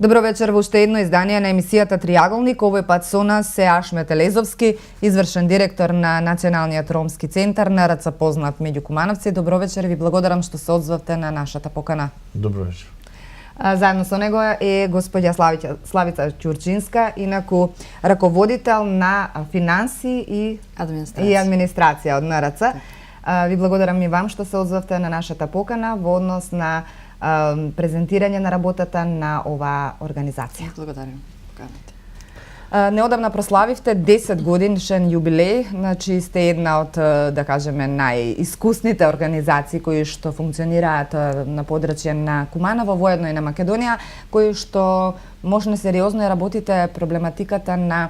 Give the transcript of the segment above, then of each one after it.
Добро вечер во уште едно издание на емисијата Триаголник. Овој пат со нас е Ашмет Елезовски, извршен директор на Националниот ромски центар на РЦ познат меѓу кумановци. Добро вечер, ви благодарам што се одзвавте на нашата покана. Добро вечер. Заедно со него е господја Славица Ќурчинска, инаку раководител на финанси и администрација од НРЦ. Ви благодарам и вам што се одзвавте на нашата покана во однос на презентирање на работата на оваа организација. Благодарам. Поканата. Неодамна прославивте 10 годишен јубилеј, значи сте една од, да кажеме, најискусните организации кои што функционираат на подрачје на Куманово, воедно и на Македонија, кои што можно сериозно работите проблематиката на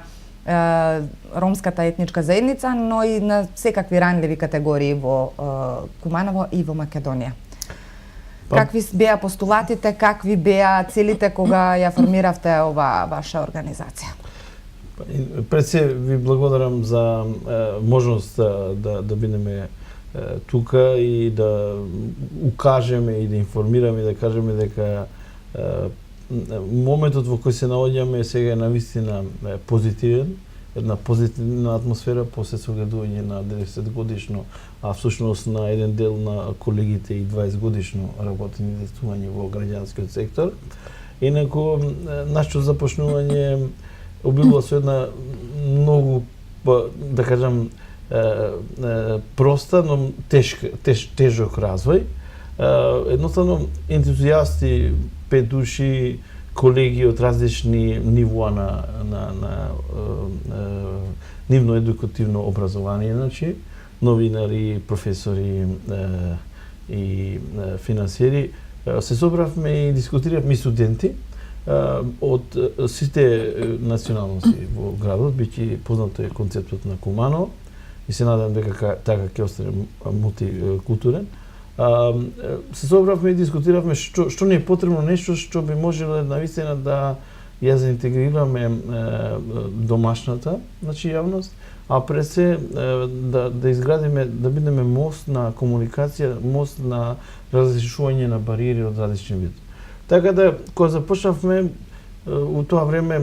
ромската етничка заедница, но и на секакви ранливи категории во Куманово и во Македонија. Какви беа постулатите, какви беа целите кога ја формиравте оваа ваша организација? Пред се ви благодарам за можност да бидеме тука и да укажеме и да информираме и да кажеме дека моментот во кој се наоѓаме сега е навистина позитивен, една позитивна атмосфера после согледување на 90 годишно, а всушност на еден дел на колегите и 20 годишно работење и действување во граѓанскиот сектор. Инаку, нашето започнување обилува со една многу, да кажам, проста, но тежок развој. Едноставно, ентузијасти, 5 души, колеги од различни нивоа на нивно едукативно образование, значи, новинари, професори и финансиери, се собравме и дискутиравме и студенти од сите националности во градот, биќе познато е концептот на Куманово и се надам дека така ќе остане мултикултурен. Се собравме и дискутиравме што не е потребно, нешто што би можело навистина да ја заинтегрираме домашната, значи јавност, а пред се да изградиме, да бидеме мост на комуникација, мост на разрешување на бариери од различни вид. Така да, кога започнавме, у тоа време,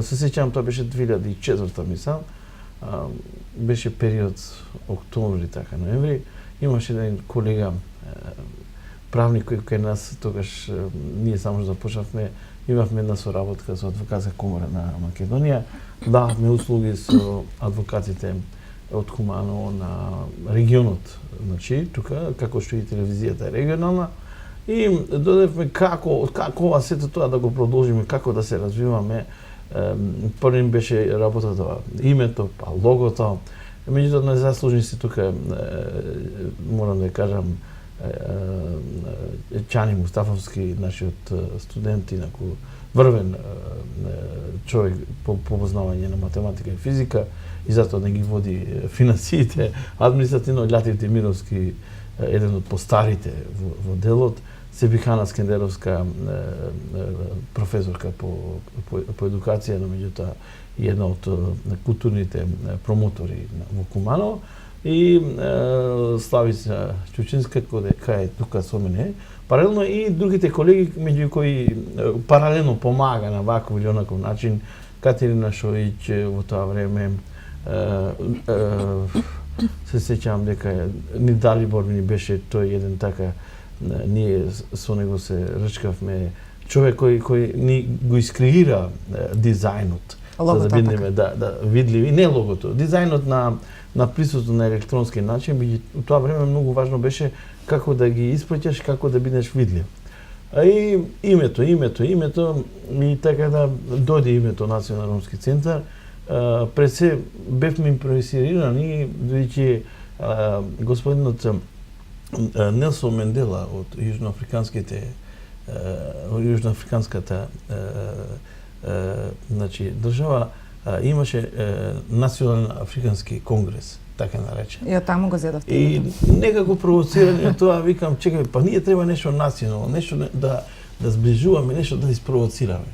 се сеќавам, тоа беше 2004 мислам, беше период октомври, така, ноември, имаше еден колега, правник кој кај нас, тогаш ние само започнавме, имавме една соработка со адвокатска комора на Македонија, дававме услуги со адвокатите од Куманово на регионот, значи, тука, како што и телевизијата е регионална, и додевме како ова сето тоа да го продолжиме, како да се развиваме. Првим беше работата, името, па логото. Меѓутоа, најзаслужни се тука, морам да кажам, Чани Мустафовски, нашиот студент, инаку врвен човек по познавање на математика и физика, и затоа не ги води финансиите, административно Љатив Демировски, еден од постарите во делот, Себихана Скендеровска, професорка по едукација, но меѓутоа и една од културните промотори во Куманово, и Славица Ќурчинска, која е тука со мене, паралелно и другите колеги меѓу кои паралелно помага на ваков или онаков начин, Катерина Шоиќ во тоа време, се сеќавам дека ни Далибор ни беше тој еден така, ние со него се рчкавме, човек кој ни го искреира дизајнот, за да бидеме видливи, не логото, дизајнот на присуство на електронски начин, у тоа време многу важно беше како да ги испраќаш, како да бидеш видлив. И името, и така да дојде името Национален ромски центар. Пред се бевме импресирани, бидејќи господинот Нелсон Мендела од јужноафриканската значи држава имаше Национален африкански конгрес, така наречен. И од таму го зедовте. И некако провоцирани од тоа, викам, чекај, па ние треба нешто национално, нешто да сближуваме, нешто да испровоцираме.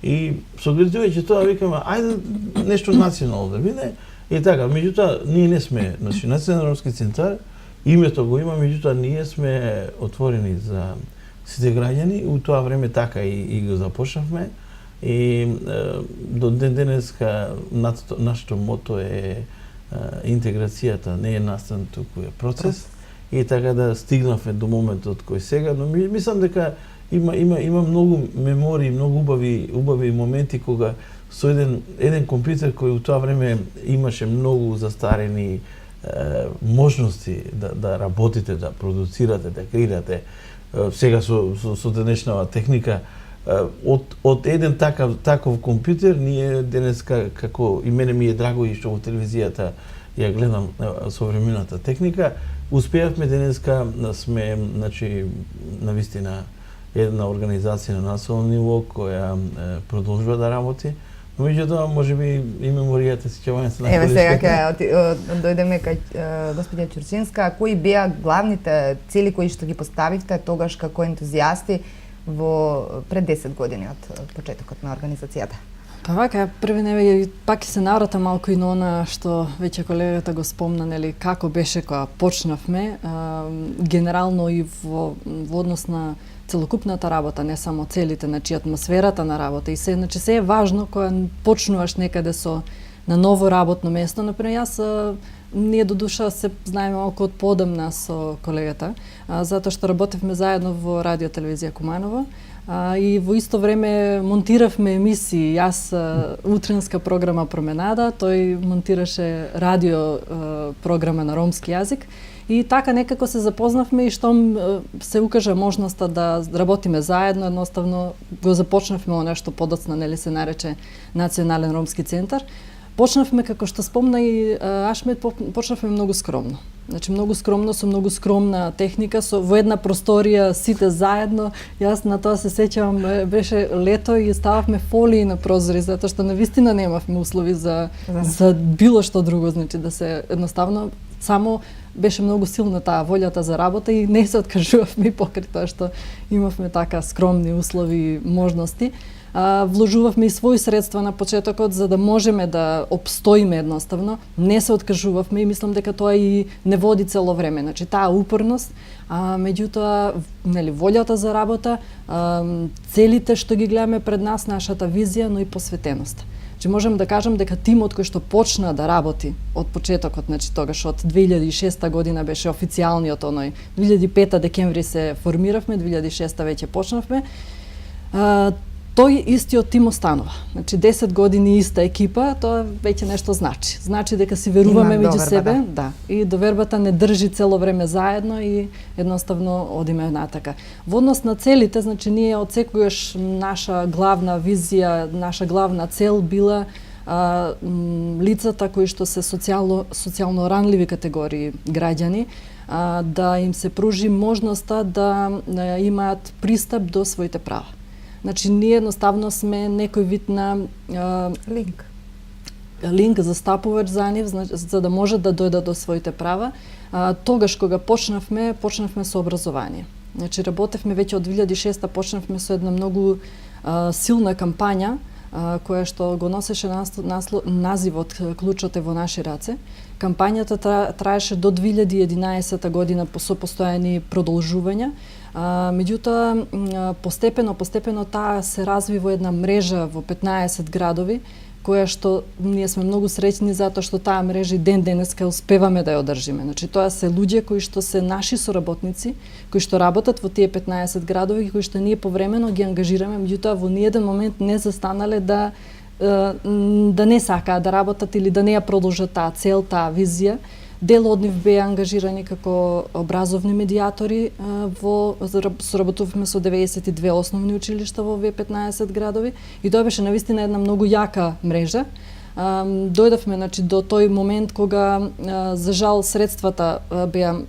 И согледувајќи тоа, викаме, ајде нешто национално да биде. И така, меѓутоа, ние не сме, значи, Национален ромски центар, името го има, меѓутоа ние сме отворени за сите граѓани. У тоа време така и го започнавме. И до ден денеска нашето мото е интеграцијата не е настан, туку е процес. И така да стигнавме до моментот кој сега, но мислам дека има многу мемории, многу убави моменти кога со еден компјутер кој у тоа време имаше многу застарени можности да работите, да продуцирате, да креирате. Сега со денешнава техника, од еден таков компјутер ние денеска, како и мене ми е драго и што во телевизијата ја гледам современата техника, успеавме денеска сме, значи, навистина една организација на национално ниво која продолжува да работи. Но меѓутоа, можеби и меморијата си ќе се Еве сега ќе дојдеме кај господја Ќурчинска. Кои беа главните цели кои што ги поставивте тогаш како ентузијасти пред 10 години од почетокот на организацијата? Па вака, први неве пак се наврата малку и на она што веќе колегата го спомна, нели, како беше кога почнавме, генерално и во однос на целокупната работа, не само целите, значи атмосферата на работа и се, значи се е важно кога почнуваш некаде на ново работно место. Например, јас ние до душа се знаеме малку од подамна со колегата, затоа што работевме заедно во радио телевизија Куманово. И во исто време монтиравме емисии. Јас утренска програма Променада, тој монтираше радио програма на ромски јазик. И така некако се запознавме и штом се укажа можноста да работиме заедно, едноставно го започнавме о нешто подоцна, нели се нарече Национален ромски центар. Почнавме, како што спомна и Ашмет, почнавме многу скромно. Значи многу скромно, со многу скромна техника, во една просторија сите заедно. Јас на тоа се сеќавам, беше лето и стававме фолии на прозори, затоа што навистина немавме услови за било што друго, значи да се едноставно само беше многу силна таа волјата за работа и не се откажувавме и покрај тоа што имавме така скромни услови и можности. Вложувавме и своји средства на почетокот за да можеме да обстоиме едноставно. Не се откажувавме и мислам дека тоа и не води цело време. Значи таа упорност, меѓутоа, нели, волјата за работа, целите што ги гледаме пред нас, нашата визија, но и посветеност. Че можем да кажам дека тимот кој што почна да работи од почетокот, значи тогаш од 2006 година беше официјалниот оној, 2005 декември се формиравме, 2006 веќе почнавме, тој истиот тим останува. Значи 10 години иста екипа, тоа веќе нешто значи. Значи дека си веруваме меѓу себе, да, и довербата не држи цело време заедно и едноставно одиме натака. Во однос на целите, значи ние од секогаш наша главна визија, наша главна цел била лицата кои што се социјално ранливи категории граѓани, да им се пружи можноста да имаат пристап до своите права. Значи, ние едноставно сме некој вид на линк застапувач за нив, за да можат да дојдат до своите права. Тогаш кога почнавме со образование. Значи, работевме веќе од 2006 почнавме со една многу силна кампања, која што го носеше називот "Клучот е во наши раце". Кампањата траеше до 2011 година со постојани продолжувања. Меѓутоа, постепено таа се разви во една мрежа во 15 градови, која што ние сме многу среќни затоа што таа мрежа и ден денеска успеваме да ја одржиме. Значи тоа се луѓе кои што се наши соработници, кои што работат во тие 15 градови, кои што ние повремено ги ангажираме, меѓутоа во ниеден момент не застанале да не сакаат да работат или да не ја продолжат таа цел, таа визија. Дел од нив беа ангажирани како образовни медијатори, соработувавме со 92 основни училишта во овие 15 градови и тоа беше навистина една многу јака мрежа. Дојдовме, значи, до тој момент кога за жал средствата беа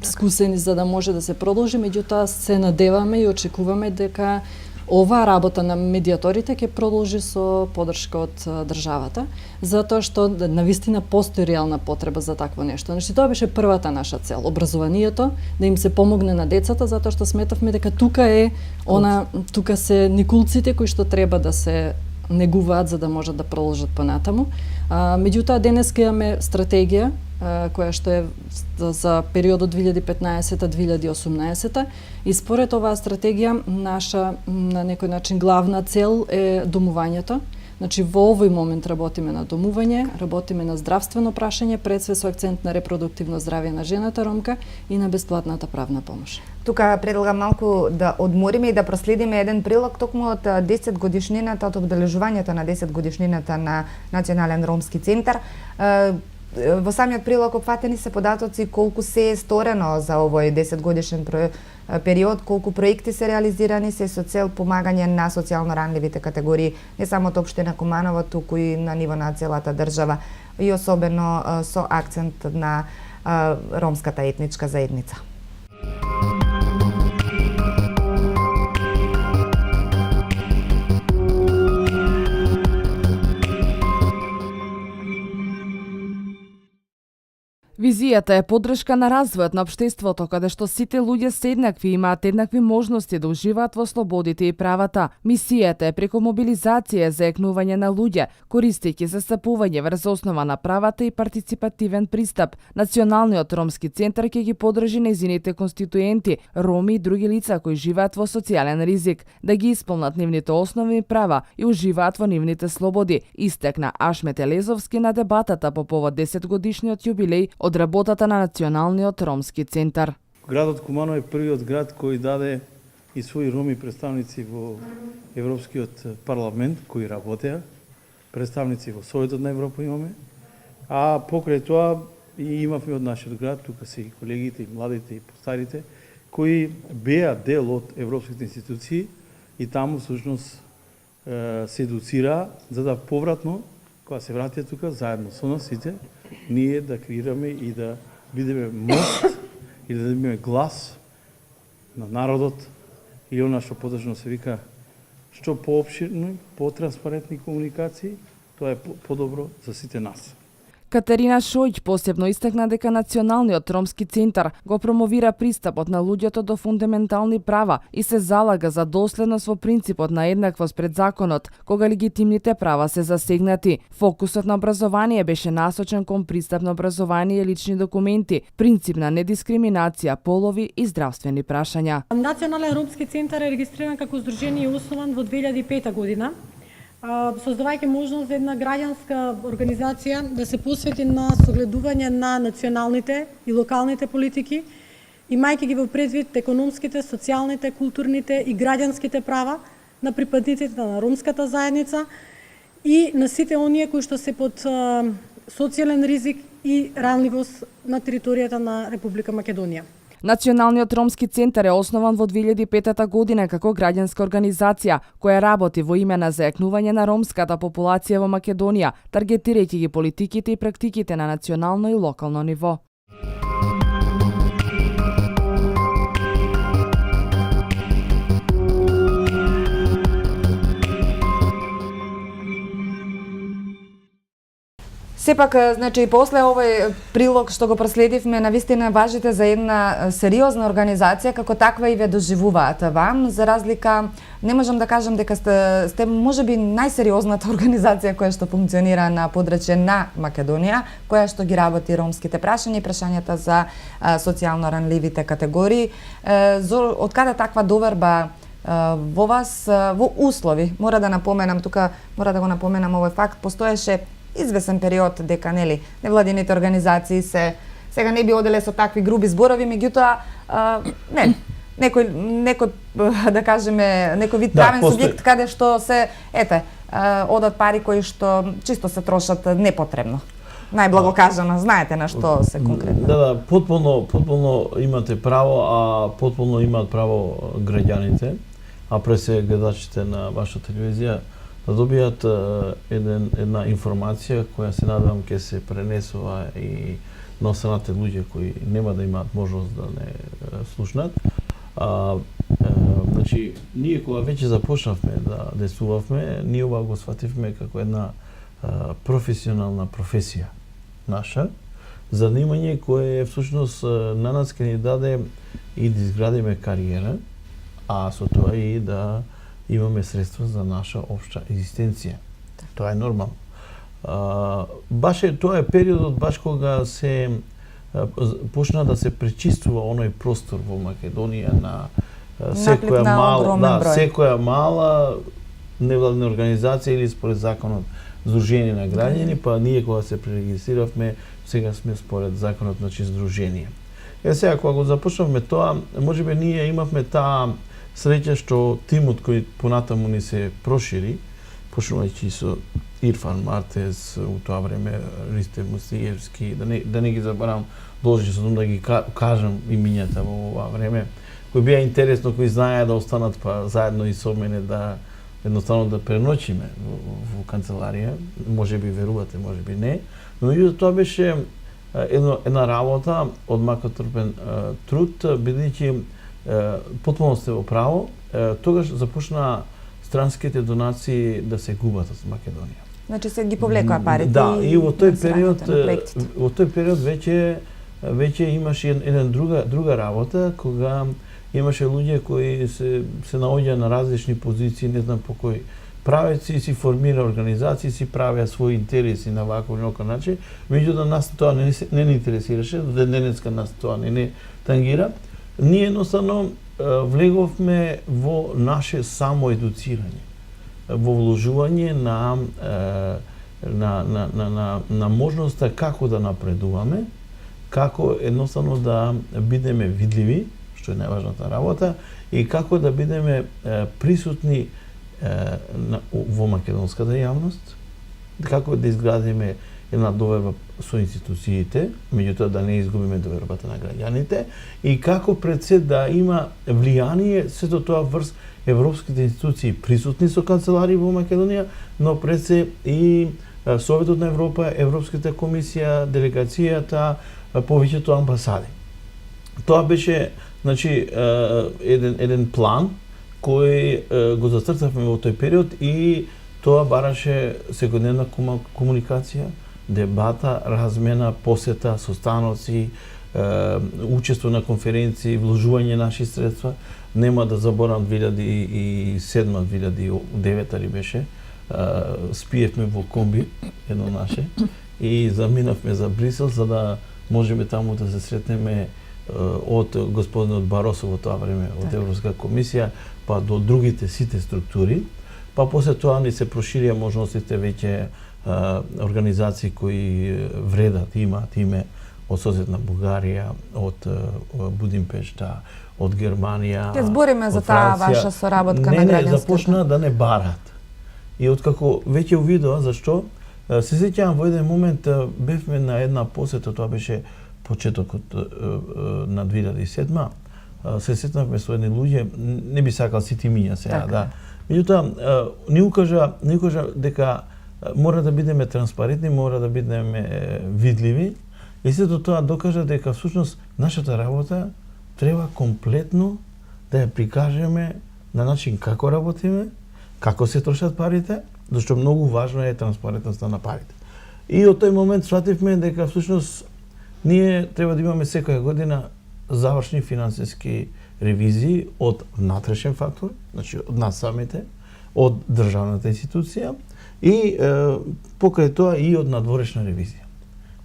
скусени за да може да се продолжи, меѓутоа се надеваме и очекуваме дека оваа работа на медијаторите ќе продолжи со поддршка од државата, затоа што навистина постои реална потреба за такво нешто. Значи тоа беше првата наша цел, образованието, да им се помогне на децата, затоа што сметавме дека тука се никулците кои што треба да се негуваат за да можат да продолжат понатаму. Меѓутоа денеска имаме стратегија која што е за периодот 2015-2018 и според оваа стратегија наша на некој начин главна цел е домувањето. Значи во овој момент работиме на домување, работиме на здравствено прашање, пред све со акцент на репродуктивно здравје на жената ромка и на бесплатната правна помош. Тука предлагам малку да одмориме и да проследиме еден прилог токму од 10 годишнината, од обележувањето на 10 годишнината на Национален ромски центар. Во самиот прилог опфатени се податоци колку се е сторено за овој 10 годишен период, колку проекти се реализирани се со цел помагање на социјално ранливите категории, не само од општина Куманово, туку и на ниво на целата држава и особено со акцент на ромската етничка заедница. Визијата е поддршка на развојот на општеството, каде што сите луѓе се еднакви и имаат еднакви можности да уживаат во слободите и правата. Мисијата е преку мобилизација за екнување на луѓе, користејќи застапување врз основа на правата и партиципативен пристап. Националниот ромски центар ќе ги поддржи нејзините конституенти, роми и други лица кои живеат во социјален ризик, да ги исполнат нивните основни права и уживаат во нивните слободи, истекна Ашмет Елезовски на дебатата по повод 10 годишниот јубилеј од работата на Националниот ромски центар. Градот Куманово е првиот град кој даде и своји роми представници во Европскиот парламент кои работеа, представници во Советот на Европа имаме, а покрај тоа и имавме од нашиот град, тука се и колегите, и младите, и постарите, кои беа дел од европските институции и таму всушност се едуцира за да повратно, кога се вратија тука, заедно со нас сите, ние да креираме и да бидеме мост и да имаме глас на народот или она што подоцна се вика што поопширни, потранспарентни комуникации, тоа е подобро за сите нас. Катерина Шојќ посебно истакна дека Националниот ромски центар го промовира пристапот на луѓето до фундаментални права и се залага за доследност во принципот на еднаквост пред законот, кога легитимните права се засегнати. Фокусот на образование беше насочен кон пристап на образование и лични документи, принцип на недискриминација, полови и здравствени прашања. Национален ромски центар е регистриран како здружение и основан во 2005 година. Создавајќи можност за една граѓанска организација да се посвети на согледување на националните и локалните политики, имајќи ги во предвид економските, социјалните, културните и граѓанските права на припадниците на ромската заедница и на сите оние кои што се под социјален ризик и ранливост на територијата на Република Македонија. Националниот ромски центар е основан во 2005 година како граѓанска организација која работи во име на заекнување на ромската популација во Македонија, таргетирајќи ги политиките и практиките на национално и локално ниво. Сепак, значи, после овој прилог што го проследивме, навистина важите за една сериозна организација, како таква и ве доживуваат вам, за разлика, не можам да кажам дека сте можеби најсериозната организација која што функционира на подрачје на Македонија, која што ги работи ромските прашања и прашањата за социјално ранливите категории. Од каде таква доверба во вас, во услови, мора да напоменам, тука мора да го напоменам овој факт, постоеше извесен период дека невладините организации сега не би оделе со такви груби зборови, меѓутоа некој да кажеме некој вид правен субјект каде што се одат пари кои што чисто се трошат непотребно. Најблаго кажано, знаете на што се конкретно. Да, потполно имате право, а потполно имаат право граѓаните, а пред се гледачите на вашата телевизија да добијат една информација која се надевам ќе се пренесува и на останатите луѓе кои нема да имаат можност да не слушнат. Значи, ние кога веќе започнавме да действувавме, ние ова го свативме како една професионална професија наша, занимање кое всушност на нас ќе ни даде и да изградиме кариера, а со тоа и да имаме средства за наша општа екзистенција. Тоа е нормално. Баш тоа е периодот баш кога се почна да се пречиствува оној простор во Македонија на секоја секоја мала невладна организација или според законот Сдружение на граѓани, па ние кога се пререгистриравме, сега сме според законот на здружение. Сега кога го започнавме тоа, можеби ние имавме таа среќа што тимот кој понатаму ни се прошири, почнувајќи со Ирфан Мартез, у тоа време Ристе Мусиевски, да не ги заборавам, должен сум да ги кажам имињата во ова време, кои беа интересно, кои знаеа да останат па заедно и со мене да едноставно да преночиме во канцеларија, можеби верувате, можеби не, но меѓутоа тоа беше една работа од макотрпен труд, бидејќи потполно сте во право, тогаш започна странските донации да се губат од Македонија. Значи се ги повлекоа парите. Да, и во тој период веќе имаше една друга работа, кога имаше луѓе кои се наоѓаа на различни позиции, не знам по кој правец си формира организации, си правеа своји интереси на ваков или онаков начин, меѓутоа нас тоа не ни интересираше, до денеска нас тоа не тангира. Ние едноставно влеговме во наше само едуцирање, во вложување на можноста како да напредуваме, како едноставно да бидеме видливи, што е најважната работа, и како да бидеме присутни во македонската јавност, како да изградиме една доверба со институциите, меѓутоа да не изгубиме довербата на граѓаните, и како пред се да има влијание сето тоа врз европските институции присутни со канцелари во Македонија, но пред се и Советот на Европа, Европската комисија, делегацијата, повеќето амбасади. Тоа беше, значи, еден план кој го зацртавме во тој период и тоа бараше секојдневна комуникација, дебата, размена, посета, состаноци, учество на конференции, вложување наши средства. Нема да заборавам 2007-2009 ли беше, спиевме во комби, едно наше, и заминавме за Брисел, за да можеме таму да се сретнеме од господинот Баросо во тоа време, од Европска комисија, па до другите сите структури, па после тоа ни се проширија можностите веќе организации кои вредат, имаат име од соседна Бугарија, од Будимпешта, од Германија. Ќе збориме за таа ваша соработка на граѓанската. Не, започна да не барат. И откако веќе увидоа зашто, се сеќавам во еден момент бевме на една посета, тоа беше почетокот на 2007, се сетнавме со едни луѓе, не би сакал сите имиња сега, да. Меѓутоа, ни укажа дека мора да бидеме транспарентни, мора да бидеме видливи, и сето тоа докажа дека всушност нашата работа треба комплетно да ја прикажеме на начин како работиме, како се трошат парите, зашто многу важна е транспарентноста на парите. И од тој момент свативме дека всушност ние треба да имаме секоја година завршни финансиски ревизии од внатрешен фактор, значи од нас самите, од државната институција и покрај тоа и од надворешна ревизија.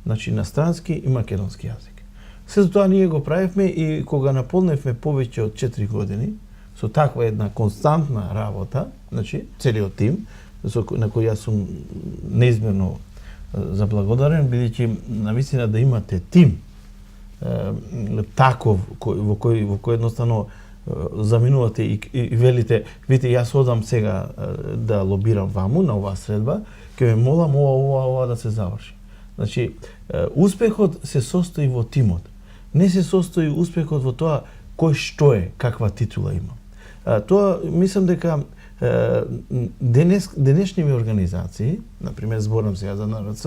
Значи на странски и македонски јазик. Сето тоа ние го правевме и кога наполневме повеќе од 4 години со таква една константна работа, значи целиот тим на кој јас сум неизмерно заблагодарен, бидејќи навистина да имате тим таков во кој едноставно заминувате и велите, видите, јас одам сега да лобирам ваму на оваа средба, ќе ме молам ова да се заврши. Значи, успехот се состои во тимот. Не се состои успехот во тоа кој што е, каква титула има. Тоа, мислам дека денешниве организации, например, зборам сега за НРЦ,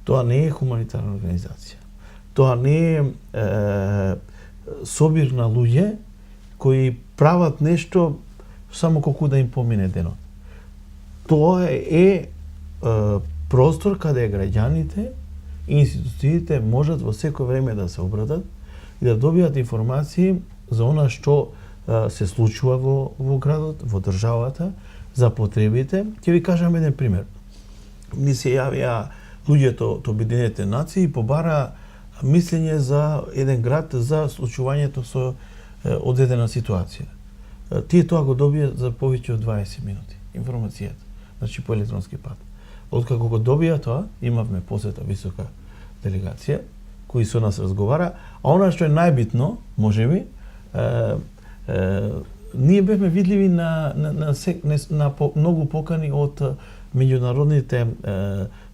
тоа не е хуманитарна организација. Тоа не е собир на луѓе кои прават нешто само колку да им помине денот. Тоа е простор каде граѓаните и институциите можат во секој време да се обратат и да добијат информации за она што се случува во градот, во државата, за потребите. Ќе ви кажам еден пример. ни се јавија луѓето од Обединетите нации и побара мислење за еден град за случувањето со одредена ситуација. Тие тоа го добија за повеќе од 20 минути информацијата, значи по електронски пат. Откако го добија тоа, имавме посета висока делегација кои со нас разговара, а она што е најбитно, можеби, ние бевме видливи на многу покани од меѓународните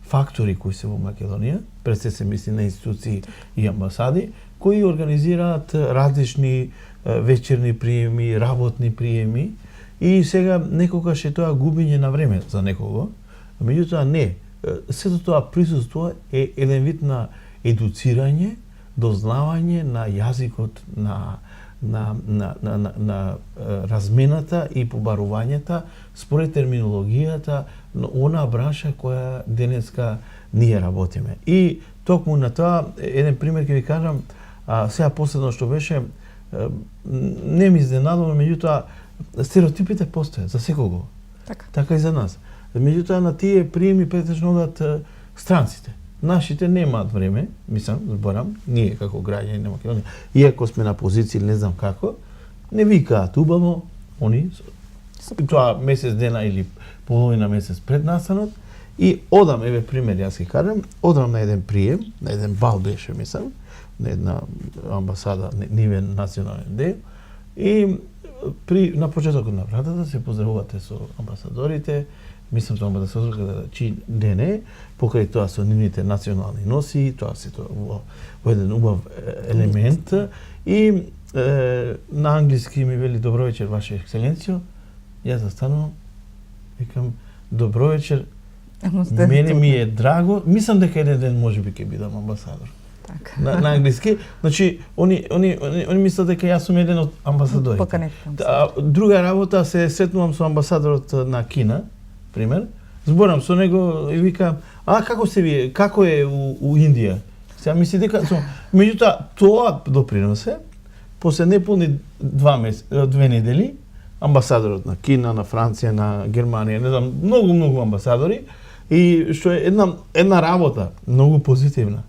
фактори кои се во Македонија, пред се мисли на институции и амбасади, кои организираат различни вечерни приеми, работни приеми и сега некогаш е тоа губење на време за некого, меѓутоа не. Сето тоа присуство е еден вид на едуцирање, дознавање на јазикот на размената и побарувањата според терминологијата на она бранша која денеска ние работиме. И токму на тоа, еден пример ќе ви кажам, сега последно што беше, не ми изненадува, меѓутоа стереотипите постојат за секого. Така и за нас. Меѓутоа на тие приеми претежно одат странците. Нашите немаат време, мислам, зборам, ние како граѓани на Македонија, иако сме на позиција или не знам како, не викаат убаво, они, тоа месец дена или половина месец пред настанот, и одам, еве пример, јас ќе кажам, одам на еден прием, на еден бал беше, мислам, на една амбасада, нивен национален дел, и на почетокот на вратата се поздравувате со амбасадорите, мислам тоа амбасадорката чиј ден е, покрај тоа со нивните национални носи, тоа се во еден убав елемент, и на англиски ми вели добро вечер, Ваша екселенцијо, јас застанувам, викам добро вечер, мене ми е драго, мислам дека еден ден можеби ќе бидам амбасадор. На англиски, значи они мислат дека јас сум еден од амбасадорите. Друга работа, се сретнувам со амбасадорот на Кина, пример, зборам со него и вика, како се вие, како е у Индија? Сега мисли дека, меѓутоа тоа доприносе, после неполни 2 недели, амбасадорот на Кина, на Франција, на Германија, не знам, многу амбасадори, и што е една работа многу позитивна.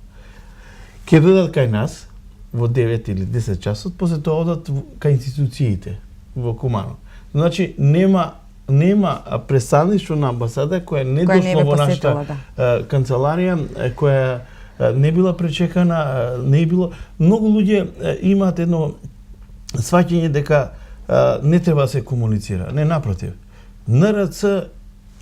Ќе додат кај нас во 9 или 10 часот, после тоа одат кај институциите во Кумано. Значи нема представништво на амбасада која не дошло во нашата канцеларија, која не била пречекана, не било. Многу луѓе имаат едно сваќање дека не треба да се комуницира. Не, напротив. НРЦ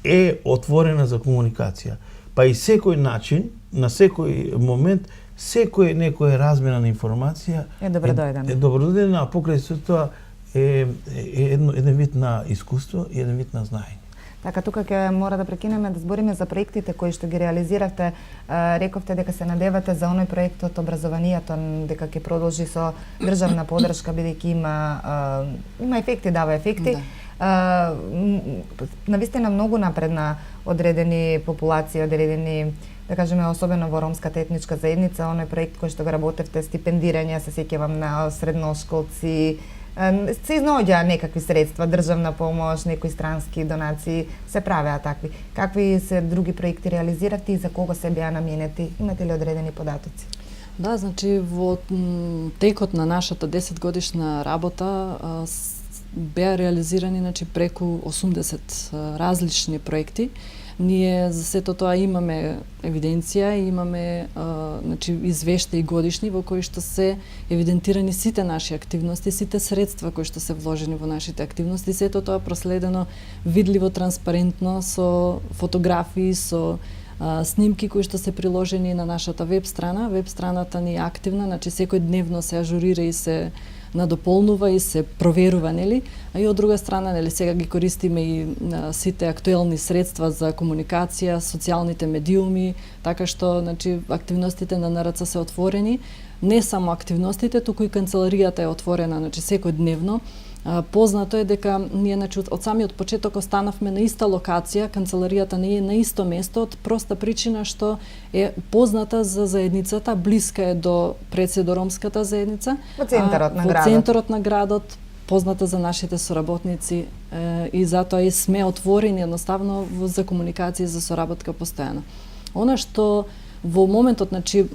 е отворена за комуникација. Па и секој начин, на секој момент, некоја размена на информација е добродојдена. Е добродојдена, а покрај се тоа е еден вид на искуство и еден вид на знаење. Така, тука ќе мора да прекинеме да збориме за проектите кои што ги реализиравте. Рековте дека се надевате за оној проект од образованието, дека ќе продолжи со државна подршка, бидејќи има ефекти, дава ефекти. Навистина многу напредна одредени популации, одредени, да кажеме, особено во ромската етничка заедница, оној проект кој што го работевте, стипендирање, се сеќавам на средношколци, се изнаоѓа некакви средства, државна помош, некои странски донации, се правеа такви. Какви се други проекти реализиравте и за кого се беа наменети? Имате ли одредени податоци? Да, значи во текот на нашата 10-годишна работа беа реализирани преку 80 различни проекти. Ние за сето тоа имаме евиденција, имаме извештаи годишни во кои што се евидентирани сите наши активности, сите средства кои што се вложени во нашите активности, сето тоа проследено видливо, транспарентно со фотографии, со снимки кои што се приложени на нашата веб страна. Веб страната ни е активна, секој дневно се ажурира и се надополнува и се проверува, нели? А и од друга страна, нели, сега ги користиме и сите актуелни средства за комуникација, социјалните медиуми, така што, активностите на НРЦ се отворени. Не само активностите, туку и канцеларијата е отворена, секој дневно. Познато е дека ние од самиот почеток останавме на иста локација, канцеларијата не е на исто место, од проста причина што е позната за заедницата, блиска е до ромската заедница. Во центарот на градот. Во центарот на градот, позната за нашите соработници, и затоа и сме отворени едноставно за комуникација и за соработка постојано. Она што во моментот, значи,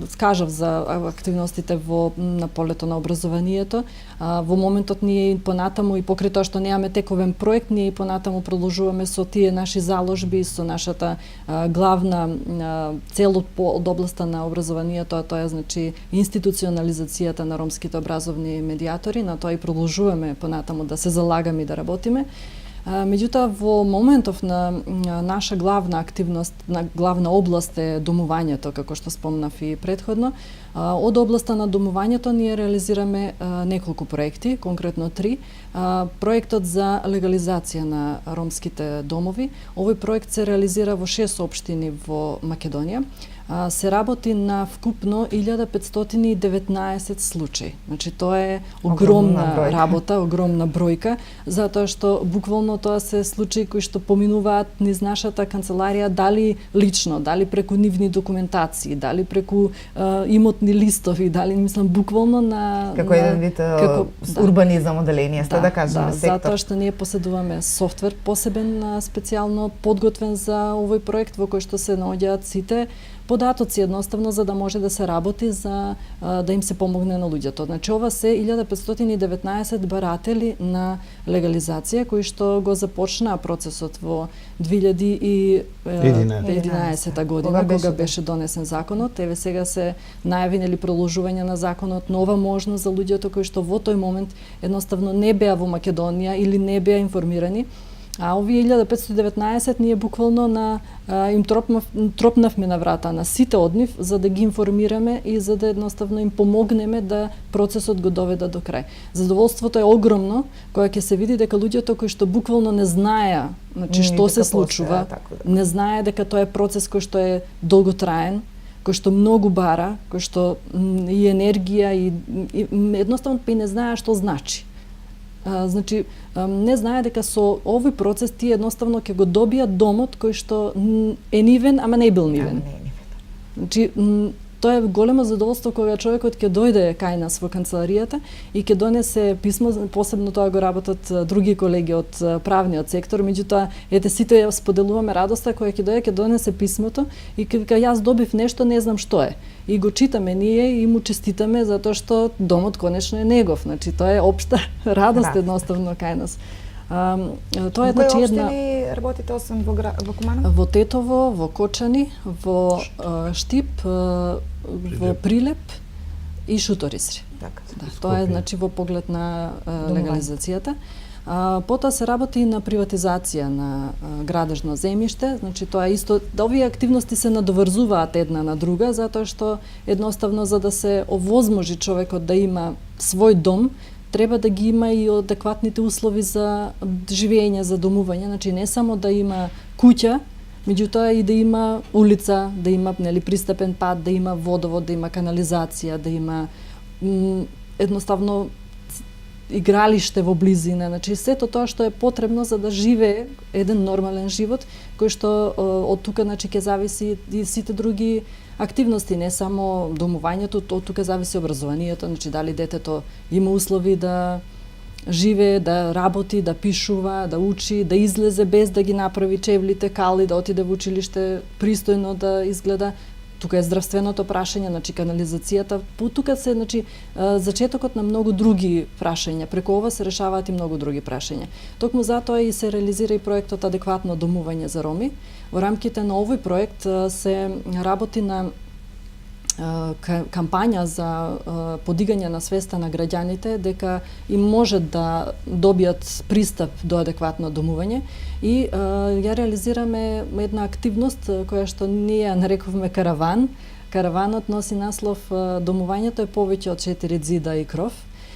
скажав за активностите на полето на образованието, во моментот ние понатаму и покрај тоа што немаме тековен проект, ние и понатаму продолжуваме со тие наши заложби, со нашата главна цел од областа на образованието, а тоа е, значи, институционализацијата на ромските образовни медиатори, на тоа и продолжуваме понатаму да се залагаме и да работиме. Меѓутоа, во моментов на наша главна активност, на главна област е домувањето, како што спомнав и претходно. Од областа на домувањето ние реализираме неколку проекти, конкретно 3. Проектот за легализација на ромските домови. Овој проект се реализира во 6 општини во Македонија. Се работи на вкупно 1519 случаи. Значи, тоа е огромна работа, огромна бројка, затоа што буквално тоа се случаи кои што поминуваат низ нашата канцеларија, дали лично, дали преку нивни документации, дали преку имотни листови, дали, мислам, буквално на... Како еден вид урбанизам, оделение, сте да кажеме, сектор. Затоа што ние поседуваме софтвер посебен, специјално подготвен за овој проект, во кој што се наоѓаат сите податоци едноставно за да може да се работи за да им се помогне на луѓето. Значи ова се 1519 баратели на легализација кои што го започнаа процесот во 2011 година кога беше донесен законот. Еве сега се најави нели продолжување на законот, нова можност за луѓето кои што во тој момент едноставно не беа во Македонија или не беа информирани. А овие 1519 ние буквално им тропнавме на врата на сите од нив за да ги информираме и за да едноставно им помогнеме да процесот го доведа до крај. Задоволството е огромно кога ќе се види дека луѓето кои што буквално не знаеа, значи што се случува, не знае дека тоа е процес кој што е долготраен, кој што многу бара, кој што и енергија и едноставно и не знае што значи. Значи, не знае дека со овој процес тие едноставно ќе го добијат домот кој што е нивен, ама не бил нивен. Значи, тоа е големо задоволство кога човекот ќе дојде кај нас во канцеларијата и ќе донесе писмо, посебно тоа го работат други колеги од правниот сектор, меѓутоа ете сите ја споделуваме радоста кога ќе дојде ќе донесе писмото и кога јас добив нешто не знам што е. И го читаме ние и му честитаме затоа што домот конечно е негов. Значи тоа е општа радост едноставно кај нас. Тоа е значи една работите освен во Куманово? Во Тетово, во Кочани, во Штип, во Прилеп и Шуторисри. Така. Да, тоа е значи во поглед на легализацијата. Потоа се работи на приватизација на градежно земјиште, значи тоа исто, овие активности се надоврзуваат една на друга, затоа што едноставно за да се овозможи човекот да има свој дом, треба да ги има и адекватните услови за живење, за домување, значи не само да има куќа, меѓутоа и да има улица, да има нели пристапен пат, да има водовод, да има канализација, да има едноставно игралиште во близина, значи сето тоа што е потребно за да живее еден нормален живот, кој што од тука значи ќе зависи и сите други активности, не само домувањето, од тука зависи образованието, значи дали детето има услови да живее, да работи, да пишува, да учи, да излезе без да ги направи чевлите кали, да отиде во училиште пристојно да изгледа. Тука е здравственото прашање, значи канализацијата, тука се значи зачетокот на многу други прашања. Преку ова се решаваат и многу други прашања. Токму затоа и се реализира и проектот Адекватно домување за роми. Во рамките на овој проект се работи на кампања за подигање на свеста на граѓаните дека им може да добијат пристап до адекватно домување и ја реализираме една активност која што ние ја нарекуваме караван. Караванот носи наслов Домувањето е повеќе од 4 ѕида и кров.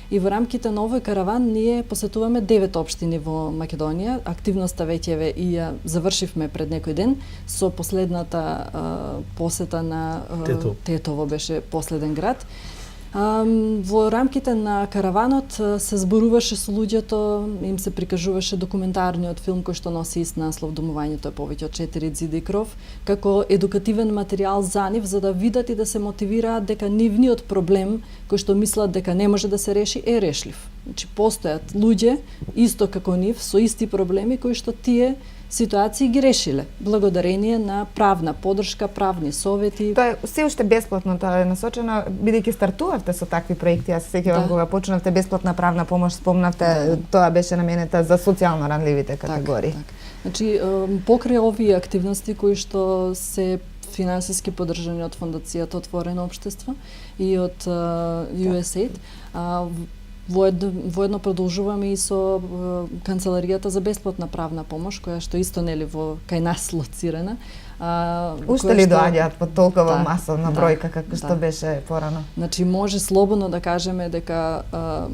И во рамките на овој караван ние посетуваме 9 општини во Македонија. Активноста веќе и ја завршивме пред некој ден со последната посета на Тетово беше последен град. Во рамките на караванот се зборуваше со луѓето, им се прикажуваше документарниот филм кој што носи ист наслов "Домувањето е повеќе од 4 ѕида и кров", како едукативен материјал за нив, за да видат и да се мотивираат дека нивниот проблем, кој што мислат дека не може да се реши, е решлив. Значи постојат луѓе исто како нив со исти проблеми кои што тие ситуации ги решиле, благодарение на правна поддршка, правни совети. Тоа е се уште бесплатно, тоа е насочено, бидејќи стартувавте со такви проекти, јас се сеќавам кога почнавте бесплатна правна помош, спомнавте, тоа беше наменета за социјално ранливите категории. Так. Значи, покрај овие активности кои што се финансиски поддржани од Фондацијата Отворено општество и од USAID, воедно продолжуваме и со Канцеларијата за бесплатна правна помош, која што исто нели кај нас лоцирана. Уште ли доаѓаат по толкова масовна бројка како што беше порано? Значи може слободно да кажеме дека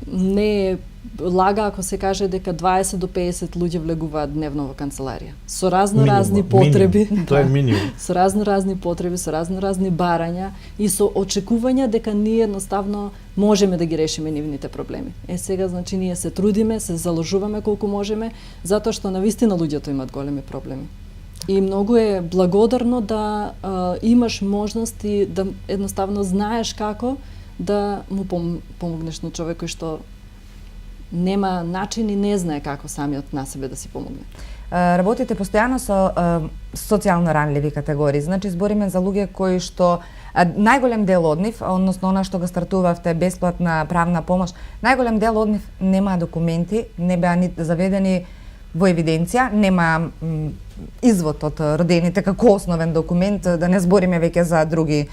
не е лага ако се каже дека 20 до 50 луѓе влегуваат дневно во канцеларија. Со разни потреби. Тоа е минимум. Со разни потреби, со разни барања и со очекувања дека ние едноставно можеме да ги решиме нивните проблеми. Сега значи ние се трудиме, се заложуваме колку можеме, затоа што навистина луѓето имаат големи проблеми. И многу е благодарно да имаш можност и да едноставно знаеш како да му помогнеш на човек кој што нема начин и не знае како самиот на себе да си помогне. Работите постојано со социјално ранливи категории, значи збориме за луѓе кои што најголем дел од нив, односно она што го стартувавте бесплатна правна помош, најголем дел од нив нема документи, не беа ни заведени во евиденција, нема извод од родените како основен документ, да не збориме веќе за други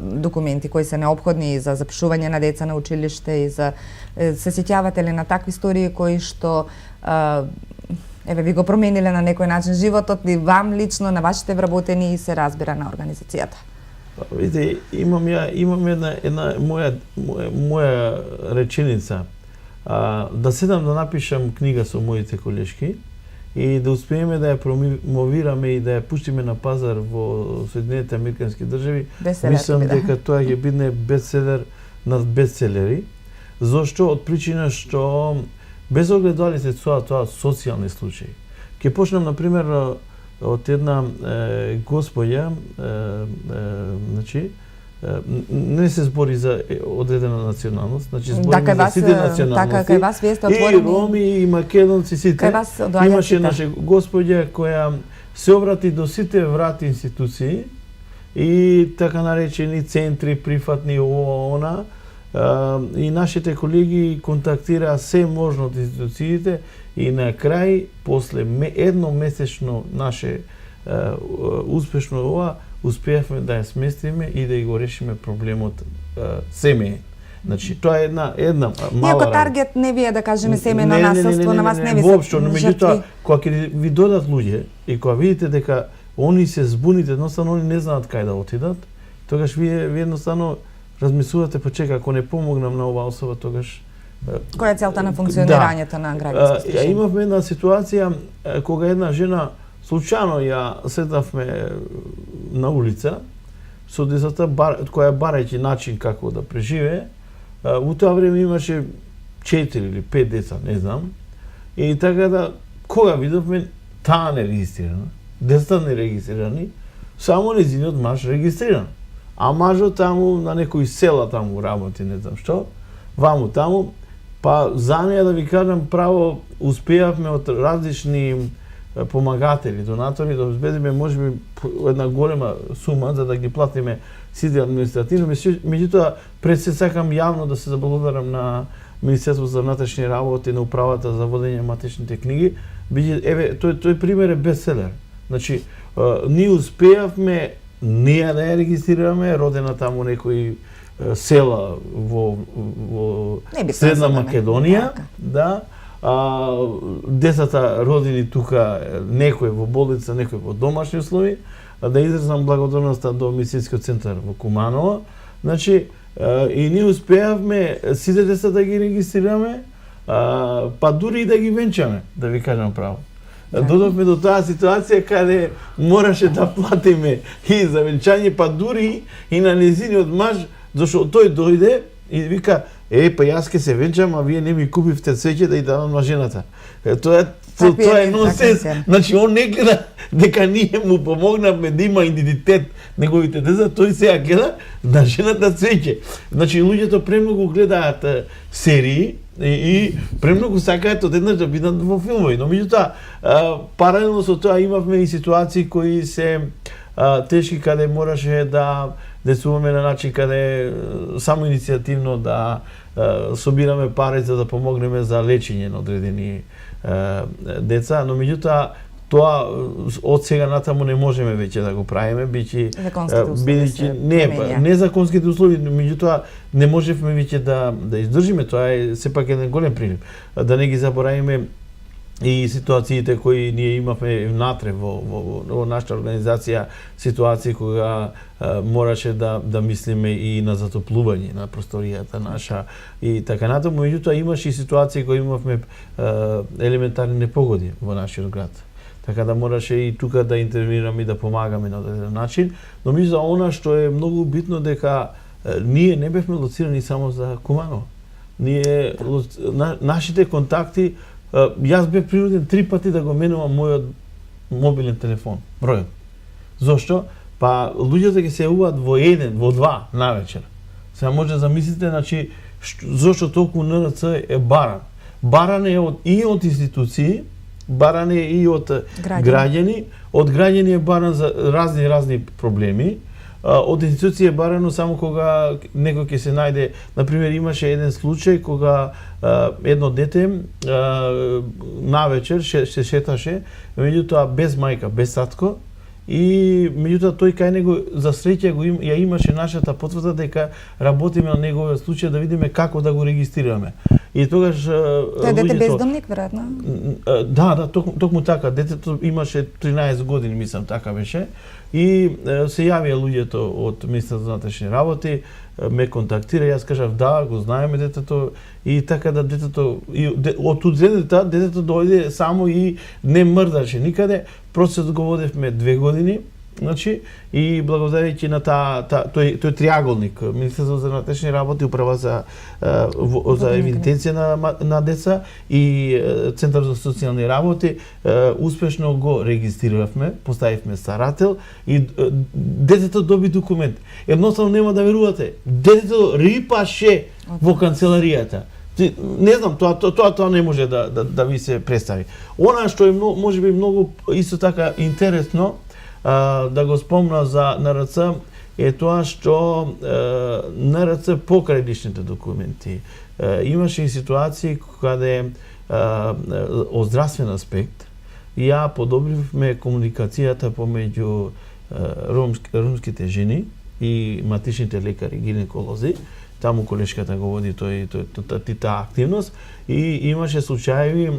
документи кои се неопходни и за запишување на деца на училиште и за се сеќавате ли на такви истории кои што еве ви го промениле на некој начин животот и вам лично на вашите вработени и се разбира на организацијата? Видите, имам една моја реченица. Да седам да напишам книга со моите колешки и да успееме да ја промовираме и да ја пуштиме на пазар во Соединетите Американски држави. Мислам дека тоа ќе биде бестселер над бестселери. Зошто? Од причина што без оглед дали се тоа социјални случаи. Ќе почнам на пример од една господја, значи не се збори за одредена националност, значи збориме за сите националности. Така, кај вас вие сте отворени. И роми, и македонци, сите. Имаше наша господја која се обрати до сите врати институции и така наречени центри, прифатни, она, и нашите колеги контактираа се можно од институциите и на крај, после едномесечно наше успешно ова, успеавме да ја сместиме и да го решиме проблемот семеен. Значи, тоа е една мала Иако таргет не вие да кажеме семејно насилство, на вас не ви се воопшто, но меѓутоа, кога ќе ви додат луѓе и кога видите дека они се збуните, едноставно они не знаат кај да отидат, тогаш вие едноставно размислувате, па чека, ако не помогнам на оваа особа, тогаш која е целта на функционирањето на граѓанско сдружение? Имавме една ситуација кога една жена случајно ја сретавме на улица со децата која барајќи начин како да преживее. У тоа време имаше 4 или 5 деца, не знам. И така да кога видовме таа не регистрирана, децата не регистрирани, само нејзиниот маж регистриран. А мажот таму на некои села таму работи, не знам што, ваму таму, па за неја да ви кажам право успеавме од различни помагатели, донатори, да обезбедиме можеби една голема сума за да ги платиме сите административно. Меѓутоа, пред се сакам јавно да се заблагодарам на Министерството за внатрешни работи, на управата за водење матичните книги. Еве, тој пример е бестселер. Значи, ние успеавме неја да ја регистрираме, родена таму некои села во Средна Македонија, да. Децата родени тука, некој во болница, некој во домашни услови, да изразам благодарноста до медицинскиот центар во Куманово. Значи, и ние успеавме сите деца да ги регистрираме, па дури и да ги венчаме, да ви кажам право. Додовме до таа ситуација каде мораше да платиме и за венчање, па дури и на нејзиниот маж, зашто тој дојде и вика, па јас ке се венчам, а вие не ми купивте цвеќе да ја дадам на жената. Тоа е нонсенс. Значи, он не гледа дека ние му помогнавме да има идентитет неговите деца, тој сега гледа на жената цвеќе. Значи, луѓето премногу гледаат серии и премногу сакаат одеднаш да бидат во филмови. Но меѓутоа, паралелно со тоа имавме и ситуации кои се тешки, каде мораше да действуваме на начин каде само иницијативно да собираме пари за да помогнеме за лечење на одредени деца, но меѓутоа тоа од сега натаму не можеме веќе да го правиме, бидејќи не законските услови, меѓутоа не можевме веќе да издржиме, тоа е сепак еден голем прилив. Да не ги заборавиме и ситуациите кои ние имавме внатре во нашата организација, ситуации кога мораше да мислиме и на затоплување на просторијата наша и така натаму. Меѓутоа имаше и ситуации кои имавме елементарни непогоди во нашиот град. Така да мораше и тука да интервенираме и да помагаме на одреден начин. Но мислам она што е многу битно дека ние не бевме лоцирани само за Куманово. Ние нашите контакти, јас бев принуден 3 пати да го менувам мојот мобилен телефон, бројот. Зошто? Па луѓето ќе се јавуваат во 1, во 2 навечер. Сега може да замислите, значи, зошто толку НРЦ е баран. Баран е и од институции, баран е и од граѓани. Од граѓани е баран за разни проблеми. Од институција е барано само кога некој ќе се најде. Например, имаше еден случај кога едно дете навечер се шеташе, меѓутоа без мајка, без татко, и меѓутоа тој кај него за среќа ја имаше нашата потврда дека работиме на неговиот случај да видиме како да го регистрираме. И тогаш Тој дете бездомник веројатно? Да, токму така. Детето имаше 13 години, мислам, така беше. И се јавија луѓето од Министерството за внатрешни работи, ме контактира, јас кажав да, го знаеме детето и така да детето од утредата детето дојде само и не мрдаше никаде. Процесот го водевме 2 години. Значи, и благодарејќи на тој триаголник, Министерството за внатрешни работи, Управа за евиденција на деца и Центар за социјални работи, успешно го регистриравме, поставивме старател и детето доби документ. Едноставно нема да верувате, детето рипаше во канцеларијата. Не знам, тоа не може да ви се представи. Она што е можеби многу исто така интересно да го спомна за НРЦ е тоа што НРЦ покрај личните документи имаше и ситуации каде од здравствен аспект ја подобривме комуникацијата помеѓу ромските жени и матичните лекари, гинеколози. Таму колешката го води таа активност и имаше случаи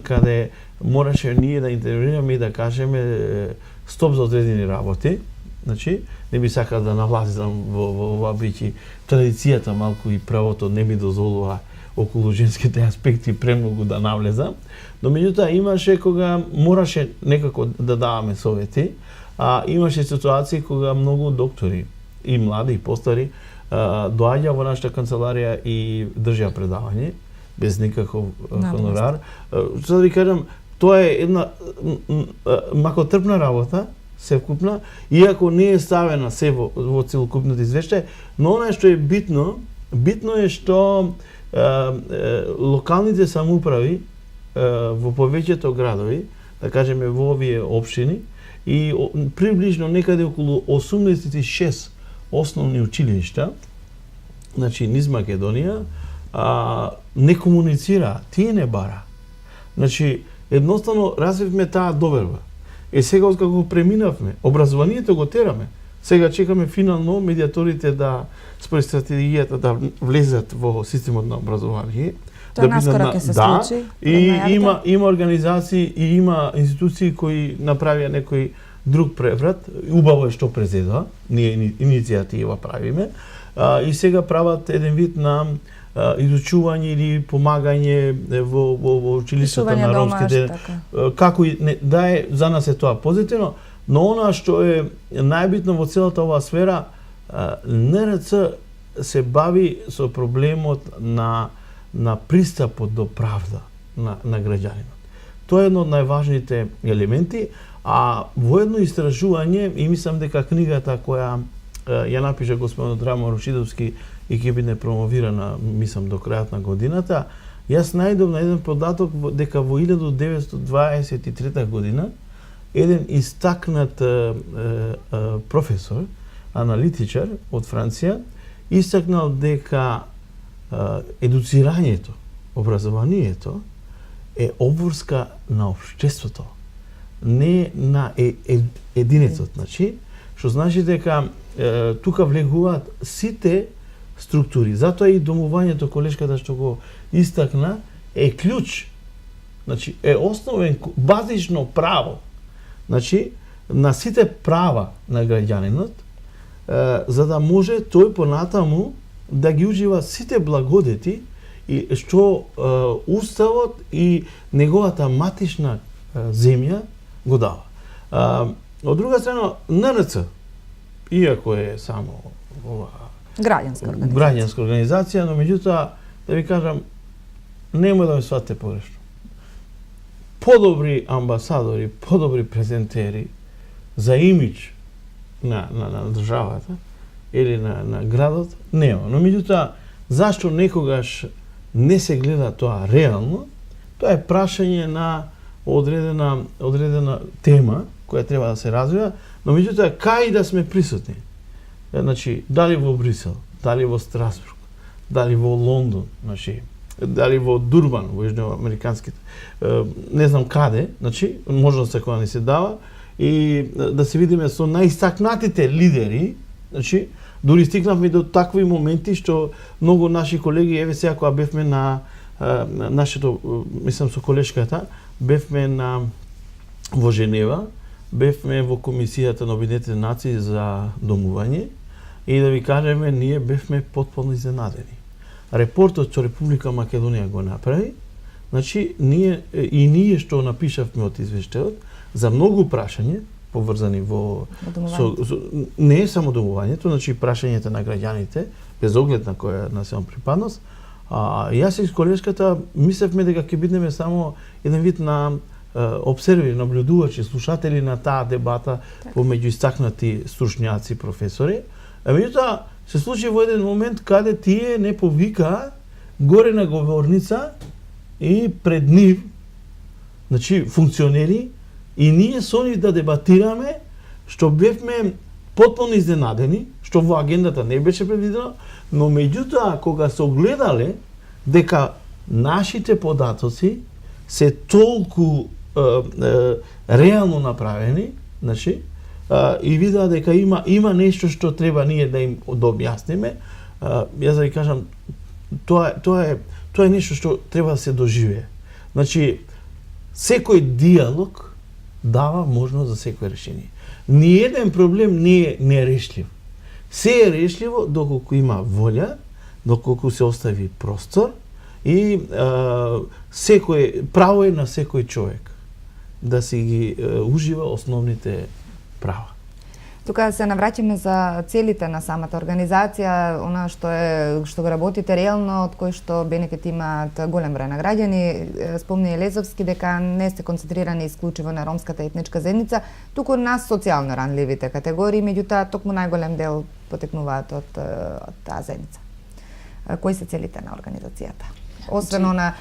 каде мораше ние да интервенираме и да кажеме стоп за одредени работи. Значи, не би сакал да навлазам во ова, бијќи традицијата малку и правото не ми дозволува околу женските аспекти премногу да навлезам, но меѓутоа имаше кога мораше некако да даваме совети, а имаше ситуации кога многу доктори и млади и постари доаѓа во нашата канцеларија и држа предавање без никаков хонорар. Што да ви кажам, тоа е една макотрпна работа, севкупна, иако не е ставена се во целокупниот извештај, но она што е битно е што локалните самоуправи во повеќето градови, да кажеме во овие општини, и приближно некаде околу 86 основни училишта, значи низ Македонија, не комуницира, тие не бара. Значи, едноставно развивме таа доверба. Сега откако го преминавме, образованието го тераме. Сега чекаме финално медиаторите да според стратегијата да влезат во системот на образование. Тоа наскоро ќе се случи. И има организации и има институции кои направија некој друг преврат. Убаво е што презедува, ние иницијатива правиме. И сега прават еден вид на изучување или помагање во училиштата на ромските. Како да е, за нас е тоа позитивно, но она што е најбитно во целата оваа сфера, НРЦ се бави со проблемот на пристапот до правда на граѓанинот. Тоа е едно од најважните елементи, а во едно истражување, и мислам дека книгата која ја напиша господин Драмо Рушидовски и ќе биде промовирана, мислам, до крајот на годината, јас најдов на еден податок дека во 1923 година еден истакнат професор, аналитичар од Франција, истакнал дека едуцирањето, образованието е обврска на општеството, не на единецот, значи, што значи дека тука влегуваат сите структури. Затоа и домувањето, колешката што го истакна, е клjuč. Значи, е основен, базично право. Значи, на сите права на граѓанинот, за да може тој понатаму да ги ужива сите благодети и што уставот и неговата матична земја го дава. Од друга страна, ННЦ, иако е само граѓанска организација, но меѓутоа, да ви кажам, нема да ме сватите погрешно. Подобри амбасадори, подобри презентери за имидж на државата или на градот нема. Но меѓутоа, зашто некогаш не се гледа тоа реално, тоа е прашање на одредена тема која треба да се развива, но меѓутоа кај да сме присутни. Значи, дали во Брисел, дали во Страсбург, дали во Лондон, значи, дали во Дурбан, во јужноамериканските, не знам каде, значи, можност која ни се дава, и да се видиме со најистакнатите лидери, значи, дури стигнавме до такви моменти што многу наши колеги, еве сега кога бевме на нашето, мислам со колешката, бевме во Женева, бевме во Комисијата на Обединетите нации за домување и да ви кажеме, ние бевме потполно изненадени. Репортот што Република Македонија го направи, значи, ние што напишавме од извештајот, за многу прашање, поврзани не е само домувањето, значи прашањето на граѓаните, без оглед на која национална припадност, јас и колешката мислевме дека ќе бидеме само еден вид на обсервери, наблюдувачи, слушатели на таа дебата помеѓу истакнати стручњаци, професори. Меѓутоа, се случи во еден момент каде тие не повикаа горе на говорница и пред нив, значи функционери, и ние со нив да дебатираме, што бевме потполно изненадени, што во агендата не беше предвидено, но меѓутоа кога се огледале дека нашите податоци се толку реално направени, значи, и видаа дека има нешто што треба ние да им објасниме, јас да ви кажам, тоа е нешто што треба да се доживее. Значи, секој диалог дава можност за секој решение. Ниеден проблем не е нерешлив. Се е решливо доколку има волја, доколку се остави простор и право е на секој човек да си ги ужива основните права. Тука се навраќаме за целите на самата организација, она што го работите реално, од кој што бенефит имаат голем број на граѓани. Спомни Лезовски дека не сте концентрирани исклучиво на ромската етничка заедница, туку на социјално ранливите категории, меѓутоа токму најголем дел потекнуваат од таа заедница. Кои се целите на организацијата? Освен она,